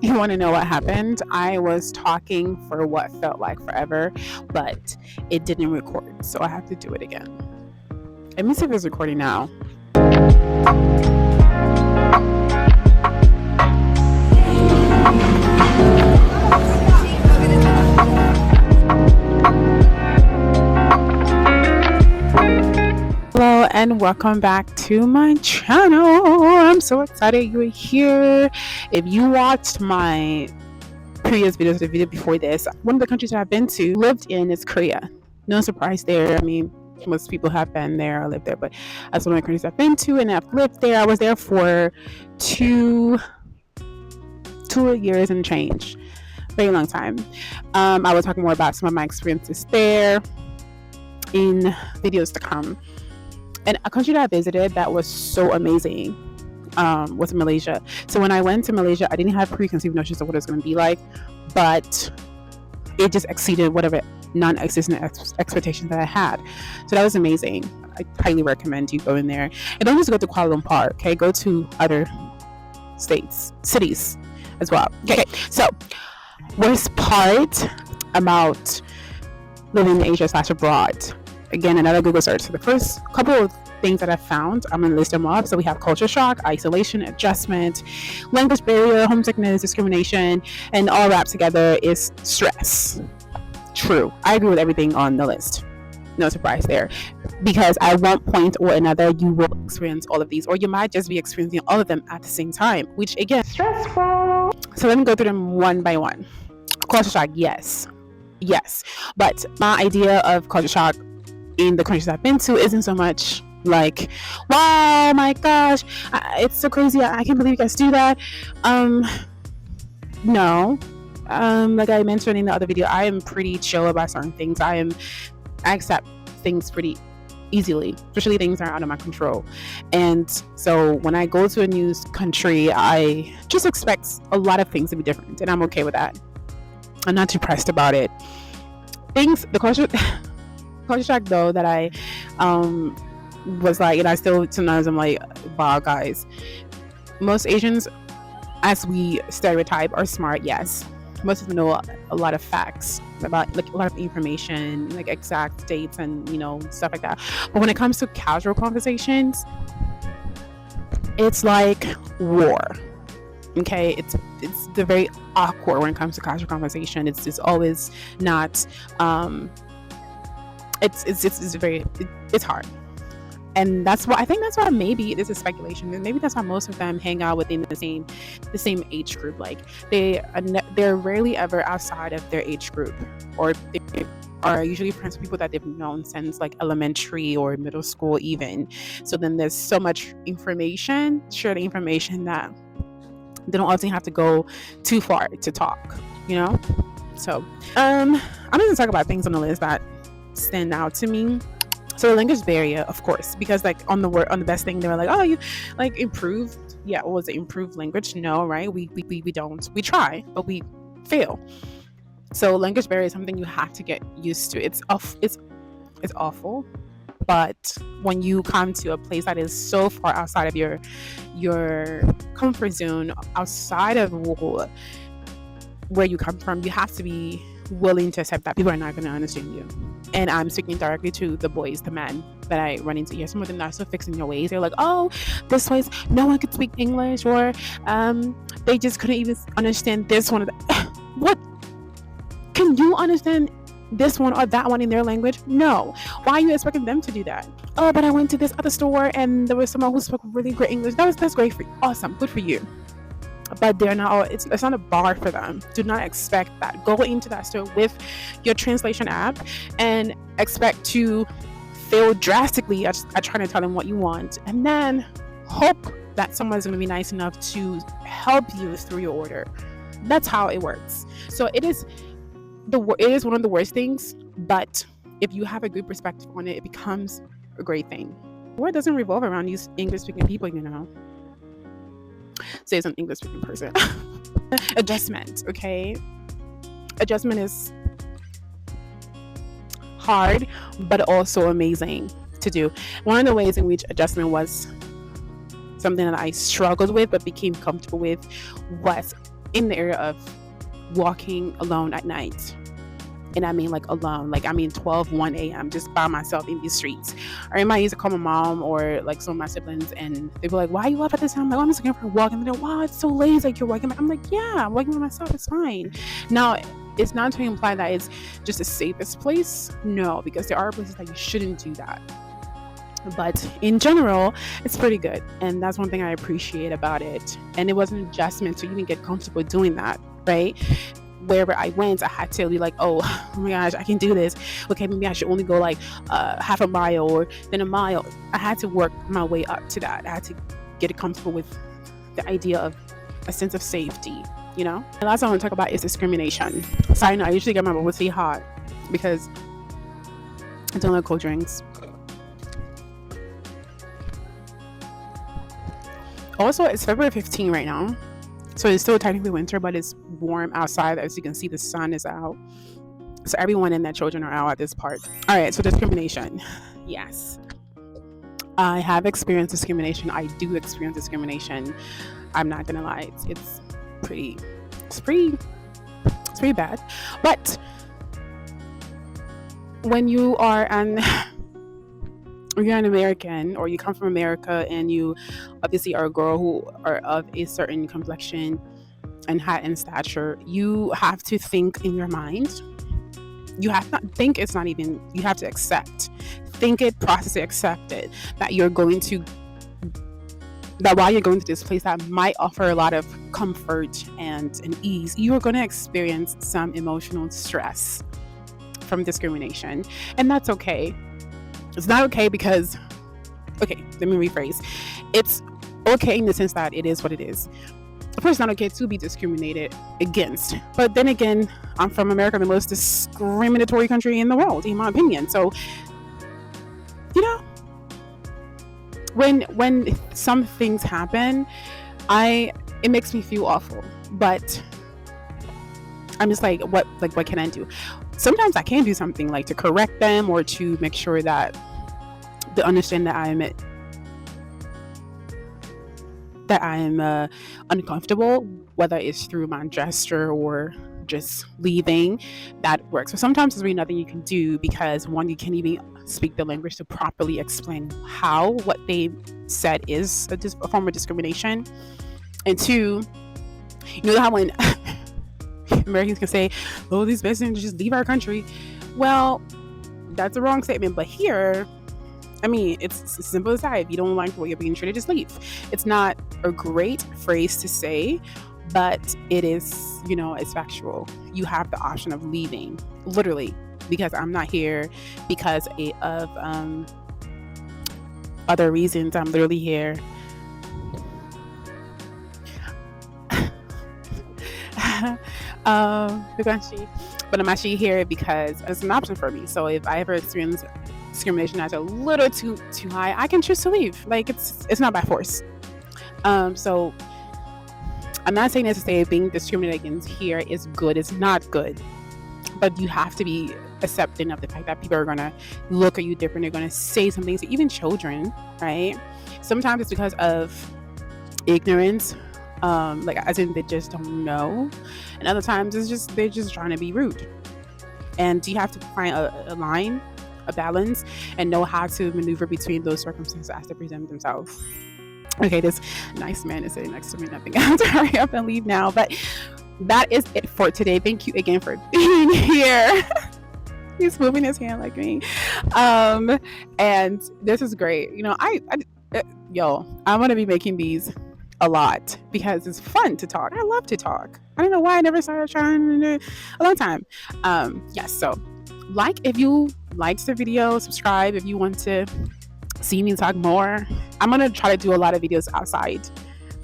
You want to know what happened? I was talking for what felt like forever, but it didn't record, so I have to do it again. Let me see if it's recording now. Hello and welcome back to my channel. I'm so excited you're here. If you watched my previous videos, the video before this, one of the countries I've been to, lived in, is Korea. No surprise there. I mean, most people have been there or lived there, but that's one of the countries I've been to and I've lived there. I was there for two years and change. Very long time. I will talk more about some of my experiences there in videos to come. And a country that I visited that was so amazing was Malaysia. So when I went to Malaysia, I didn't have preconceived notions of what it was going to be like, but it just exceeded whatever non-existent expectations that I had. So that was amazing. I highly recommend you go in there. And don't just go to Kuala Lumpur, okay? Go to other cities as well. Okay, so worst part about living in Asia / abroad. Again, another Google search. So the first couple of things that I found, I'm going to list them up. So we have culture shock, isolation, adjustment, language barrier, homesickness, discrimination, and all wrapped together is stress. True. I agree with everything on the list. No surprise there. Because at one point or another, you will experience all of these, or you might just be experiencing all of them at the same time, which again, stressful. So let me go through them one by one. Culture shock, yes. But my idea of culture shock in the countries I've been to isn't so much like, wow, my gosh, it's so crazy, I can't believe you guys do that. No. Like I mentioned in the other video, I am pretty chill about certain things. I accept things pretty easily, especially things that are out of my control. And so when I go to a new country, I just expect a lot of things to be different, and I'm okay with that. I'm not too pressed about it. The culture shock though that I was like, and I still sometimes I'm like, wow guys, most Asians, as we stereotype, are smart. Yes, most of them know a lot of facts about, like, a lot of information, like exact dates and stuff like that. But when it comes to casual conversations, it's like war. Okay, it's very awkward when it comes to casual conversation. It's always not it's hard. And that's why maybe this is speculation, and maybe that's why most of them hang out within the same age group. Like they're rarely ever outside of their age group, or they are usually friends with people that they've known since like elementary or middle school even. So then there's so much shared information, that they don't often have to go too far to talk, So I'm going to talk about things on the list that stand out to me. So the language barrier, of course, because like on the best thing, they were like, oh, you like improved. Yeah, what was it? Improved language? No, right? We don't. We try, but we fail. So language barrier is something you have to get used to. It's awful. But when you come to a place that is so far outside of your comfort zone, outside of where you come from, you have to be willing to accept that people are not going to understand you. And I'm speaking directly to the men that I run into here. Some of them are so fixed in their ways. They're like, oh, this place, no one could speak English, or they just couldn't even understand this one. What? Can you understand this one or that one in their language? No. Why are you expecting them to do that? Oh, but I went to this other store and there was someone who spoke really great English. That's great for you. Awesome. Good for you. But they're not. It's not a bar for them. Do not expect that. Go into that store with your translation app and expect to fail drastically at trying to tell them what you want, and then hope that someone's going to be nice enough to help you through your order. That's how it works. So it is one of the worst things, but if you have a good perspective on it, it becomes a great thing. The world doesn't revolve around these English-speaking people, Say it's an English-speaking person. Adjustment, okay? Adjustment is hard, but also amazing to do. One of the ways in which adjustment was something that I struggled with but became comfortable with was in the area of walking alone at night. And I mean like alone, like I mean 1 a.m. just by myself in these streets. Or I might used to call my mom or like some of my siblings, and they'd be like, "Why are you up at this time?" I'm like, "Oh, I'm just going for a walk." And they're like, "Wow, it's so late. It's like you're walking." I'm like, "Yeah, I'm walking by myself. It's fine." Now, it's not to imply that it's just the safest place. No, because there are places that you shouldn't do that. But in general, it's pretty good. And that's one thing I appreciate about it. And it was an adjustment to even get comfortable doing that, right? Wherever I went, I had to be like, oh my gosh, I can do this. Okay, maybe I should only go like half a mile or then a mile. I had to work my way up to that. I had to get comfortable with the idea of a sense of safety, you know? The last thing I want to talk about is discrimination. So I know I usually get my bubble tea hot because I don't like cold drinks. Also, it's February 15 right now. So it's still technically winter, but it's warm outside. As you can see, the sun is out. So everyone and their children are out at this part. All right, so discrimination. Yes. I have experienced discrimination. I do experience discrimination. I'm not gonna lie. It's pretty bad. But when you're an American, or you come from America, and you obviously are a girl who are of a certain complexion and height and stature, you have to think in your mind. You have not think. It's not even. You have to accept. Think it, process it, accept it. That while you're going to this place that might offer a lot of comfort and ease, you are going to experience some emotional stress from discrimination, and that's okay. It's not okay because, okay, let me rephrase. It's okay in the sense that it is what it is. Of course, it's not okay to be discriminated against. But then again, I'm from America, the most discriminatory country in the world, in my opinion. So, you know, when some things happen, it makes me feel awful. But I'm just like, what can I do? Sometimes I can do something like to correct them or to make sure that they understand that I am uncomfortable, whether it's through my gesture or just leaving. That works. So sometimes there's really nothing you can do because, one, you can't even speak the language to properly explain how what they said is a form of discrimination. And two, you know how when Americans can say, "Oh, these Mexicans just leave our country." Well, that's the wrong statement. But here, I mean, it's as simple as that. If you don't like what you're being treated, just leave. It's not a great phrase to say, but it is, it's factual. You have the option of leaving, literally, because I'm not here because of other reasons. I'm literally here. But I'm actually here because it's an option for me. So if I ever experience discrimination that's a little too high, I can choose to leave. Like it's not by force. So I'm not saying this to say being discriminated against here is good. It's not good, but you have to be accepting of the fact that people are gonna look at you different. They're gonna say some things, even children, right? Sometimes it's because of ignorance. Like as in they just don't know, and other times they're just trying to be rude. And you have to find a line, a balance, and know how to maneuver between those circumstances as they present themselves. Okay, this nice man is sitting next to me. I think I have to hurry up and leave now, but that is it for today. Thank you again for being here. He's moving his hand like me, and this is great. I'm gonna be making these a lot because it's fun to talk. I love to talk. I don't know why I never started trying a long time. Yes, so if you liked the video, subscribe if you want to see me talk more. I'm gonna try to do a lot of videos outside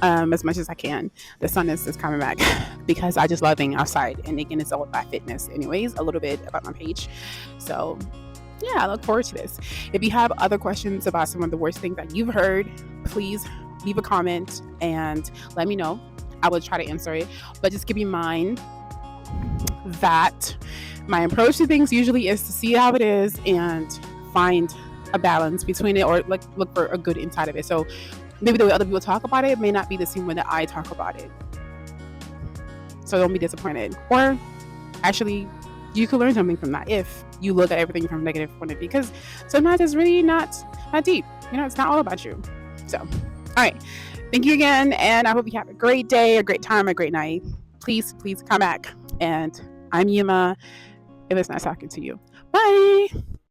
as much as I can. The sun is coming back because I just love being outside, and again, it's all about fitness anyways, a little bit about my page. So yeah, I look forward to this. If you have other questions about some of the worst things that you've heard, please leave a comment and let me know. I will try to answer it, but just keep in mind that my approach to things usually is to see how it is and find a balance between it, or look for a good inside of it. So maybe the way other people talk about it may not be the same way that I talk about it. So don't be disappointed. Or actually, you could learn something from that if you look at everything from a negative point of view, because sometimes it's really not that deep. It's not all about you. So, all right. Thank you again, and I hope you have a great day, a great time, a great night. Please come back. And I'm Yemah. It was nice talking to you. Bye.